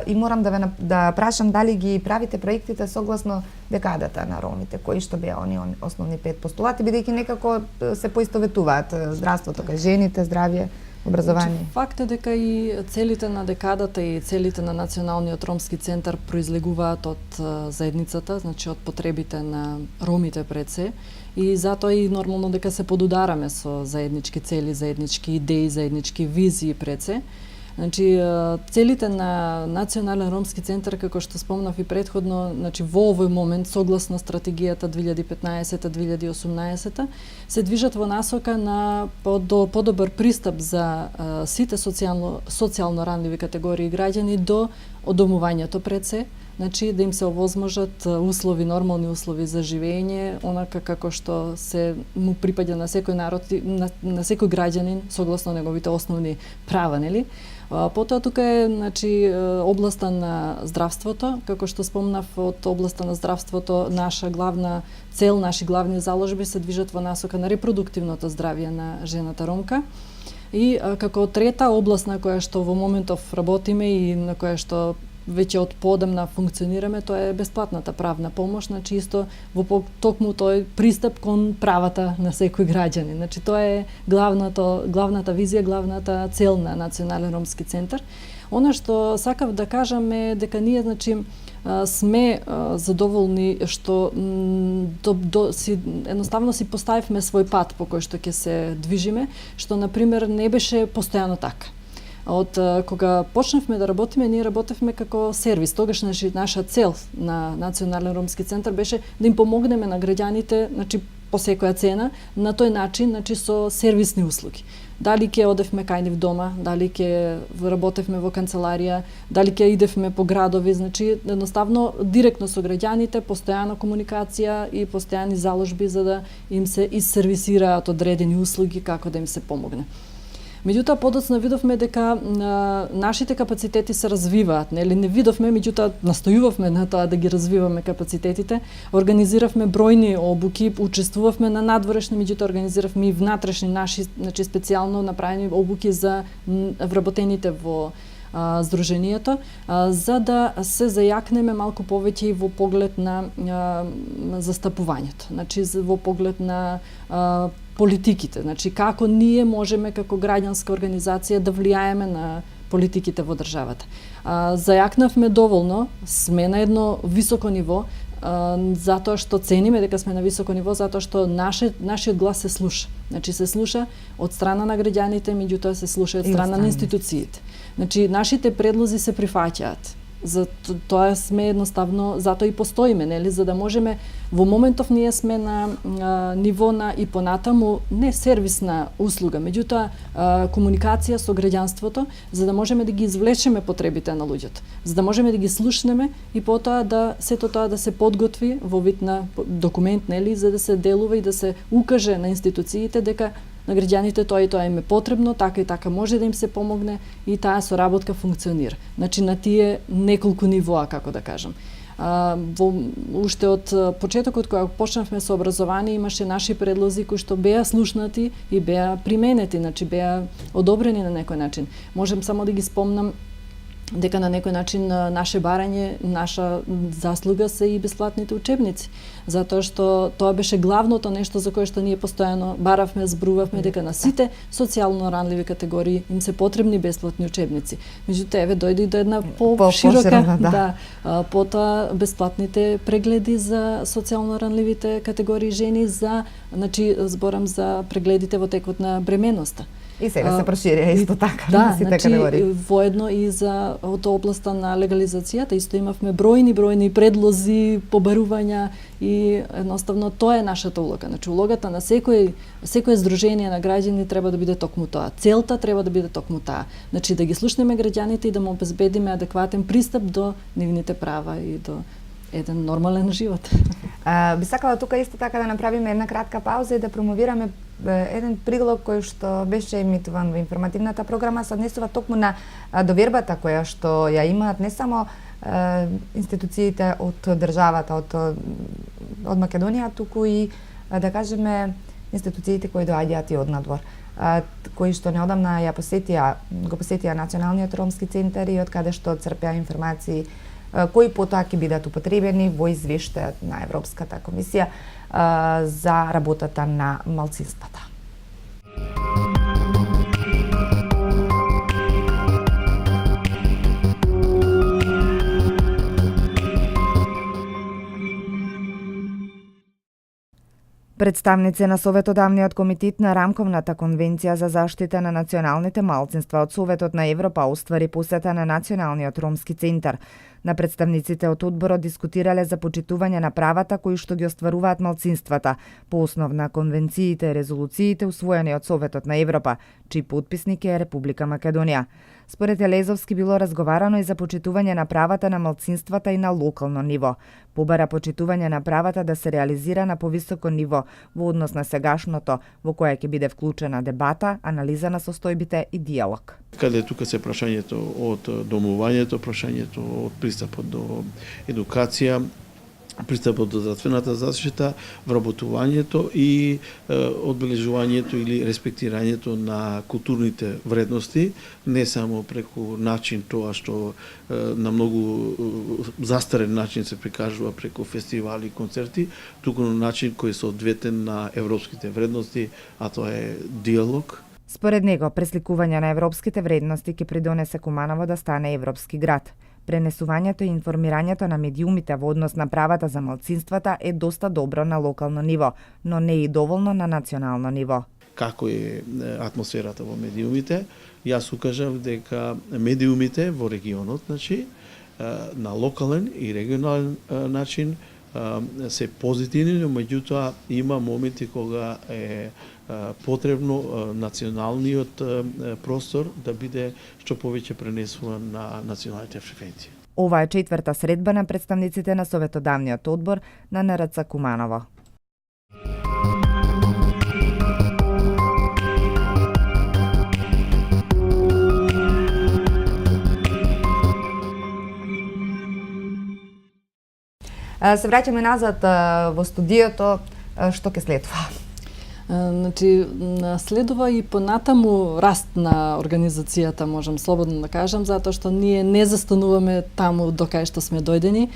и морам да прашам дали ги правите проектите согласно декадата на ромите, кои што беа они основни 5 постулати, бидејќи некако се поистоветуваат здравството кај жените, здравје, образование. Факт е дека и целите на декадата и целите на Националниот ромски центар произлегуваат од заедницата, значи од потребите на ромите пред се, и затоа и нормално дека се подудараме со заеднички цели, заеднички идеи, заеднички визии пред се. Значи, целите на Национален ромски центар, како што спомнав и претходно, значи во овој момент, согласно стратегијата 2015-2018, се движат во насока на подобар пристап за сите социјално ранливи категории граѓани до одомувањето пред се, значи да им се овозможат услови, нормални услови за живење, онака како што се му припаѓа на секој народ, на секој граѓанин согласно неговите основни права, нели? Потоа тука е, значи, областа на здравството, како што спомнав, од областа на здравството наша главна цел, наши главни заложби се движат во насока на репродуктивното здравје на жената ромка. И како трета област на која што во моментов работиме и на која што веќе од поодамна функционираме, тоа е бесплатната правна помош, значи исто во токму тој пристап кон правата на секој граѓанин. Значи тоа е главната визија, главната цел на Национален ромски центар. Она што сакав да кажам е дека ние, значи, сме задоволни што едноставно си поставивме свој пат по кој што ќе се движиме, што на пример не беше постојано така. Од кога почнавме да работиме, ние работевме како сервис. Тогаш наша цел на Национален ромски центар беше да им помогнеме на граѓаните, значи по секоја цена, на тој начин, значи со сервисни услуги. Дали ќе одевме кај нив дома, дали ќе работевме во канцеларија, дали ќе идевме по градови, значи едноставно директно со граѓаните, постојана комуникација и постојани заложби за да им се исервисираат одредени услуги како да им се помогне. Меѓутоа, подоцна видовме дека нашите капацитети се развиваат, нели? Не видовме, меѓутоа настојувавме на тоа да ги развиваме капацитетите. Организиравме бројни обуки, учествувавме на надворешни, меѓутоа организиравме и внатрешни наши, значи специјално направени обуки за вработените во Сдруженијето, за да се зајакнеме малку повеќе и во поглед на застапувањето. Значи во поглед на политиките, значи како ние можеме како граѓанска организација да влијаеме на политиките во државата. Зајакнавме доволно, сме на едно високо ниво, затоа што цениме дека сме на високо ниво, затоа што нашиот глас се слуша. Значи се слуша од страна на граѓаните, меѓутоа се слуша од страна на институциите. Значи нашите предлози се прифаќаат. За тоа сме едноставно, затоа и постоиме, нели, за да можеме во моментов ние сме на ниво на и понатаму не сервисна услуга, меѓутоа комуникација со граѓанството, за да можеме да ги извлечеме потребите на луѓето, за да можеме да ги слушнеме и потоа да сето тоа да се подготви во вид на документ, нели, за да се делува и да се укаже на институциите дека на граѓаните тоа и тоа им е потребно, така и така може да им се помогне и таа соработка функционира. Значи на тие неколку нивоа, како да кажам. Уште од почетокот кога почнавме со образование имаше наши предлози кои што беа слушнати и беа применети, значи беа одобрени на некој начин. Можем само да ги спомнам дека на некој начин наше барање, наша заслуга се и бесплатните учебници, затоа што тоа беше главното нешто за кое што ние постојано баравме, збрувавме дека на сите социјално ранливи категории им се потребни бесплатни учебници. Меѓутоа еве дојде и до една поширока, потоа бесплатните прегледи за социјално ранливите категории жени, значи зборам за прегледите во текот на бременоста. И сега се проширија исто така на сите значи, категории. Воедно и за од областа на легализацијата исто имавме бројни предлози, побарувања и едноставно тоа е нашата улога. Значи улогата на секое здружение на граѓани треба да биде токму тоа. Целта треба да биде токму таа. Значи да ги слушнеме граѓаните и да му обезбедиме адекватен пристап до нивните права и до еден нормален живот. Би сакала тука исто така да направиме една кратка пауза и да промовираме еден приглед кој што беше емитуван во информативната програма, се однесува токму на довербата која што ја имаат не само институциите од државата, од Македонија, туку и да кажеме институциите кои доаѓаат и од надвор, кои што неодамна го посетија Националниот ромски центар и од каде што црпеа информации кои потоа ќе бидат употребени во извештајот на Европската комисија за работата на малцинствата. Представници на Советодавниот комитет на Рамковната конвенција за заштита на националните малцинства од Советот на Европа оствари посета на Националниот ромски центар. На представниците од одборот дискутирале за почитување на правата кои што ги остваруваат малцинствата, по основ на конвенциите и резолуциите усвоени од Советот на Европа, чиј потписник е Република Македонија. Според Елезовски било разговарано и за почитување на правата на малцинствата и на локално ниво. Побара почитување на правата да се реализира на повисоко ниво во однос на сегашното, во кое ќе биде вклучена дебата, анализа на состојбите и диалог. Каде тука се прашањето од домувањето, прашањето од пристапот до едукација, пристапот до здравствената заштита, вработувањето и одбележувањето или респектирањето на културните вредности, не само преку начин тоа што на многу застарен начин се прикажува преку фестивали и концерти, туку на начин кој се одветен на европските вредности, а тоа е диалог. Според него, пресликување на европските вредности ќе придонесе Куманово да стане европски град. Пренесувањето и информирањето на медиумите во однос на правата за малцинствата е доста добро на локално ниво, но не и доволно на национално ниво. Како е атмосферата во медиумите? Јас укажав дека медиумите во регионот, значи, на локален и регионален начин се позитивни, но меѓутоа има моменти кога е потребно националниот простор да биде што повеќе пренесуван на националните фреквенции. Ова е четврта средба на представниците на Советодавниот одбор на НРЦ Куманово. Се враќаме назад во студиото, што ќе следува? Значи, следува и понатаму раст на организацијата, можам слободно да кажам, затоа што ние не застануваме таму до кај што сме дојдени.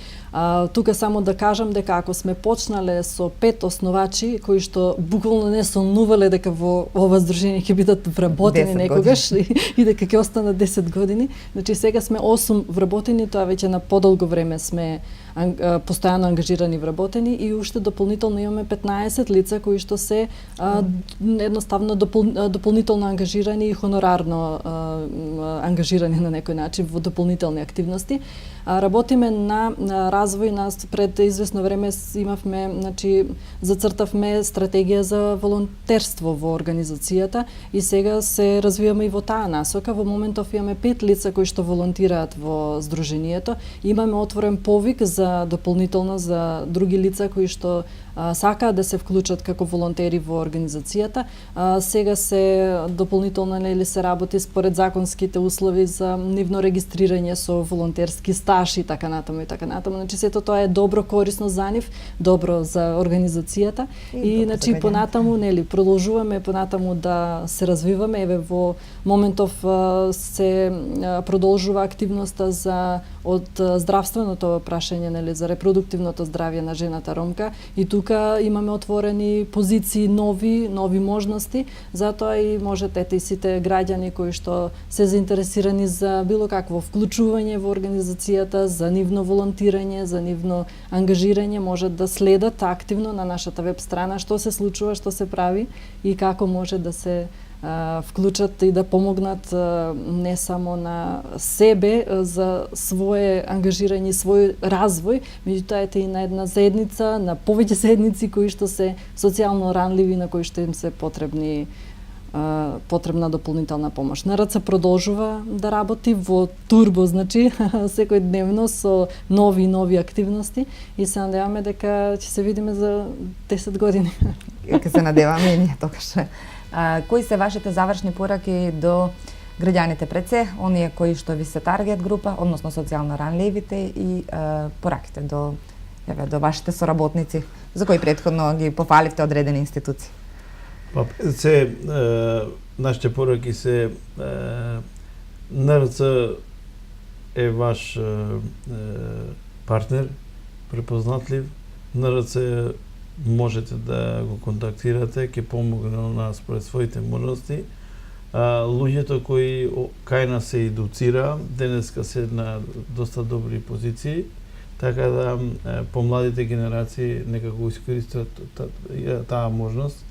Тука само да кажам дека ако сме почнале со 5 основачи кои што буквално не сонувале дека во ова здружение ќе бидат вработени некогаш и дека ќе останат 10 години, значи сега сме 8 вработени, тоа веќе на подолго време сме постојано ангажирани вработени и уште дополнително имаме 15 лица кои што се едноставно дополнително ангажирани и хонорарно ангажирани на некој начин во дополнителни активности. Работиме на развој, пред известно време имавме, значи зацртавме стратегија за волонтерство во организацијата и сега се развиваме и во таа насока. Во моментов имаме 5 лица кои што волонтираат во здруженијето. Имаме отворен повик за дополнително за други лица кои што сакаат да се вклучат како волонтери во организацијата. Сега се дополнително се работи според законските услови за нивно регистрирање со волонтерски стаж и така натаму и така натаму. Значи сето тоа е добро, корисно за нив, добро за организацијата и значи понатаму продолжуваме понатаму да се развиваме. Еве во моментов се продолжува активноста за од здравственото прашање за репродуктивното здравје на жената ромка и тука имаме отворени позиции, нови можности, затоа и можете и сите граѓани кои што се заинтересирани за било какво вклучување во организацијата, за нивно волонтирање, за нивно ангажирање, можат да следат активно на нашата веб страна што се случува, што се прави и како може да се вклучат и да помогнат не само на себе за свое ангажирање, свој развој, меѓутоа и на една заедница, на повеќе заедници кои што се социјално ранливи, на кои што им се потребна дополнителна помош. НРЦ продолжува да работи во турбо, значи секојдневно со нови активности и се надеваме дека ќе се видиме за 10 години. Ќе се надеваме и ние тогаш. Кои се вашите завршни пораки до граѓаните пред се, оние кои што ви се таргет група, односно социјално ранливите и пораките до вашите соработници, за кои претходно ги пофаливте одредени институции? Нашите пораки се НРЦ е ваш партнер, препознатлив. НРЦ можете да го контактирате, ќе помогне на нас според своите можности. Луѓето кои кај нас се едуцира, денеска се на доста добри позиции, така да помладите генерации некако искористат таа можност.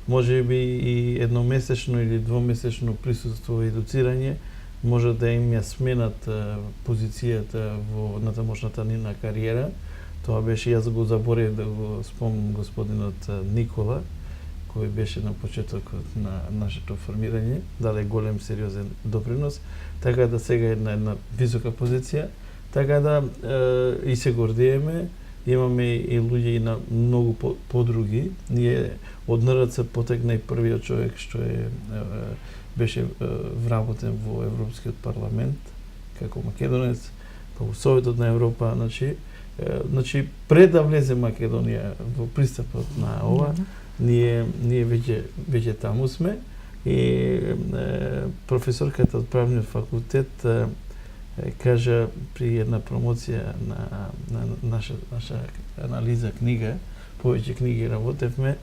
Може би и едномесечно или двомесечно присуство и едуцирање може да им ја сменат позицијата во натамошната нивна кариера. Тоа беше, јас го заборев да го спомнам господинот Никола, кој беше на почетокот на нашето формирање, даде голем сериозен допринос, така да сега е на една висока позиција, така да и се гордееме. Имаме и луѓе и на многу подруги. Ние од НРЦ потекна и првиот човек што беше вработен во Европскиот парламент како македонец, па во Советот на Европа, значи пред да влезе Македонија во пристапот на ова, ние веќе таму сме и професорката од правниот факултет кажа при една промоција на наша анализа книга, повеќе книги работевме,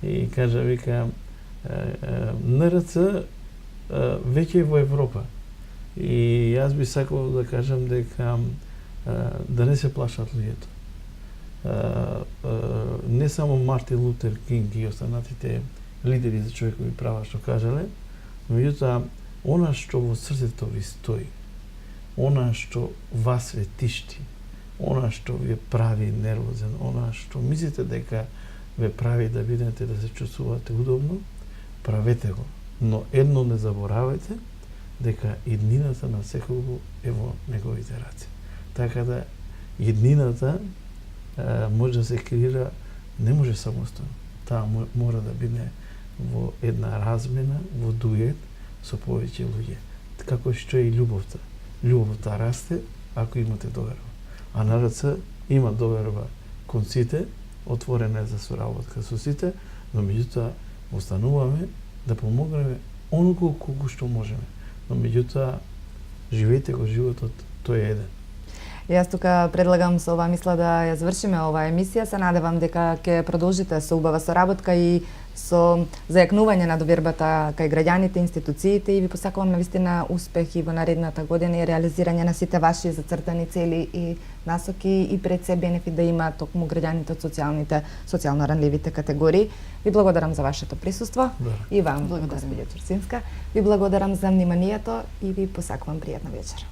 и кажа, вика, НРЦ веќе е во Европа. И јас би сакал да кажам дека да не се плашат луѓето. Не само Мартин Лутер Кинг и останатите лидери за човекови права што кажале, меѓутоа, она што во срцето ви стои, она што вас ве тишти, она што ви прави нервозен, она што мислите дека ве прави да бидете да се чувствувате удобно, правете го. Но едно не заборавајте, дека еднината на секого е во неговите раце. Така да еднината може да се креира, не може самостојно. Таа мора да биде во една размена, во дует со повеќе луѓе. Како што е и љубовта. Љубовта расте ако имате доверба. А НРЦ има доверба кон сите, отворена е за соработка со сите, но меѓутоа остануваме да помогнеме онолку колку што можеме. Но меѓутоа живеете го животот, тој е еден. Јас тука предлагам со ова мисла да ја завршиме оваа емисија. Се надевам дека ќе продолжите со убава соработка и со зајакнување на довербата кај граѓаните, институциите, и ви посакувам навистина успех и во наредната година и реализирање на сите ваши зацртани цели и насоки, и пред се бенефит да има токму граѓаните од социјално ранливите категории. Ви благодарам за вашето присуство и вам, госпоѓо Турцинска. Ви благодарам за вниманието и ви посакувам пријатна вечер.